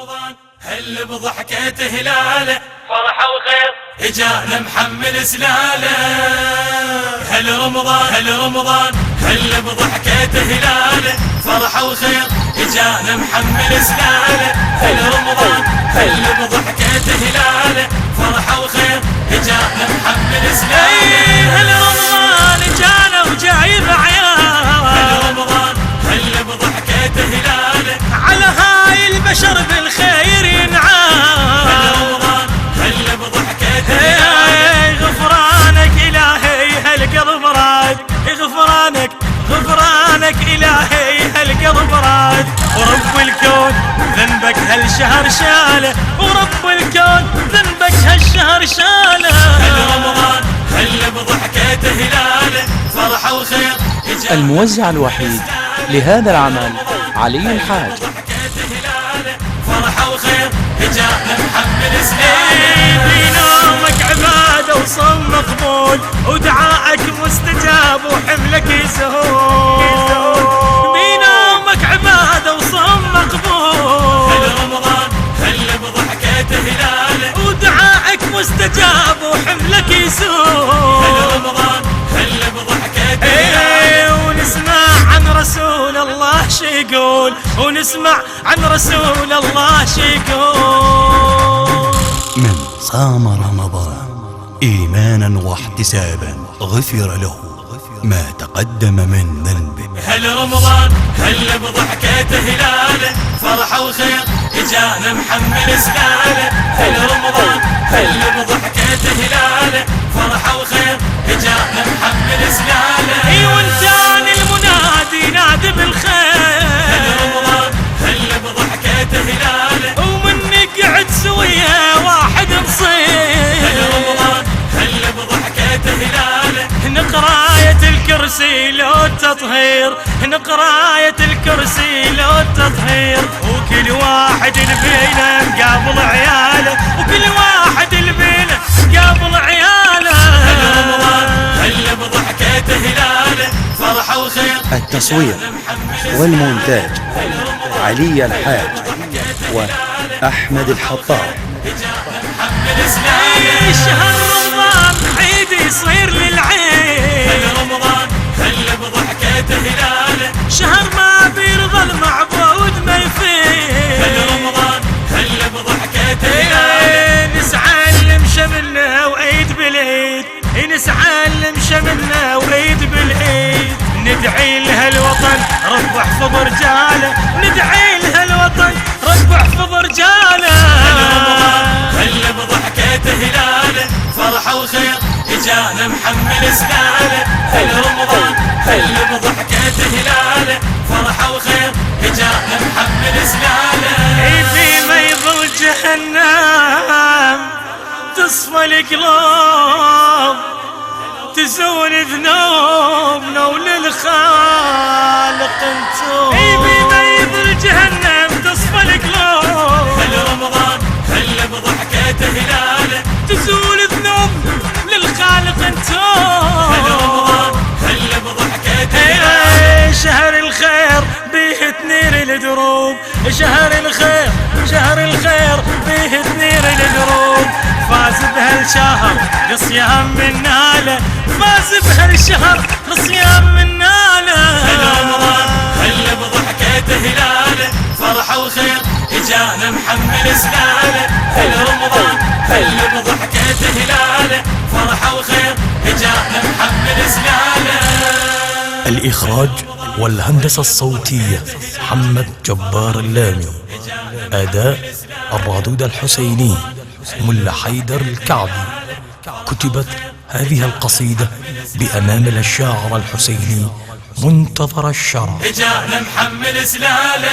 رمضان هل بضحكة هلاله فرحة وخير اجانا محمل سلاله. هل رمضان هل بضحكة هلاله فرحة وخير اجانا محمل سلاله. هل بضحكة هلاله فرحة وخير اجانا محمل سلاله. هل رمضان اجانا وجايب عيال. هل بضحكة هلاله على هاي البشر بالخير ينعاد. هل بضحكة هلاله غفرانك إلهي هالقلب راد. غفرانك إلهي هالقلب راد. ورب الكون ذنبك هالشهر شاله. ورب الكون ذنبك هالشهر شاله. هل بضحكة هلاله فرحة وخير. الموزع الوحيد لهذا العمل علي الحاج. فرحة وخير اجانا محمل سلاله. بنومك عبادة وصوم مقبول ودعائك مستجاب وحملك يزهول. بنومك عبادة وصوم مقبول. هل بضحكة هلاله ودعائك مستجاب وحملك يزهول. هل بضحكة هلاله ونسمع عن رسول الله شيقول. ونسمع عن رسول الله شيقول. من صام رمضان إيمانا واحتسابا غفر له ما تقدم من ذنبه. هل بضحكة هلاله فرحة وخير اجانا محمل سلاله. هل بضحكة هلاله فرحة وخير اجانا محمل سلاله. وانتان المنادي نادي بالخير. هل بضحكة هلاله ومن قعد سوية واحد نصير. هل بضحكة هلاله نقراية الكرسي لو التطهير. نقراية الكرسي لو التطهير. وكل واحد البينه قابل عياله. وكل واحد البينه قابل عياله. هل بضحكة هلاله فرحة وخير. التصوير والمونتاج علي الحاج وأحمد الحطاب. شهر رمضان عيد يصير للعين. هل بضحكة هلاله شهر ما بيرضى المعبود ما يفيد. هل بضحكة هلاله نسعى نمشى منه وعيد بالعيد. نسعى نمشى منه وعيد بالعيد. ندعي لها الوطن رب احفظ رجاله. ندعي لها الوطن رب احفظ رجاله. هل بضحكة هلاله فرحة وخير اجانا محمل سلاله. هل بضحكة هلاله فرحة وخير اجانا محمل سلاله. في ميض جهنم تصفى القلوب. تزول ذنوبنا وللخالق انتوب. في ميض جهنم تصفى القلوب. هل بضحكة هلاله تزول ذنوب للخالق انتوب. هل بضحكة هلاله شهر الخير بيه تنير الدروب. شهر الخير بيه تنير الدروب. فاز بهالشهر لصيام من ناله. فاز بهالشهر لصيام من ناله. هل بضحكة هلاله فرحة وخير اجانا محمل سلاله. هل بضحكة هلاله فرحة وخير اجانا محمل سلاله. الإخراج والهندسة الصوتية محمد جبار اللامي. أداء الرادود الحسيني ملا حيدر الكعبي. كتبت هذه القصيدة بأنامل الشاعر الحسيني منتظر الشرع. اجانا محمل سلاله.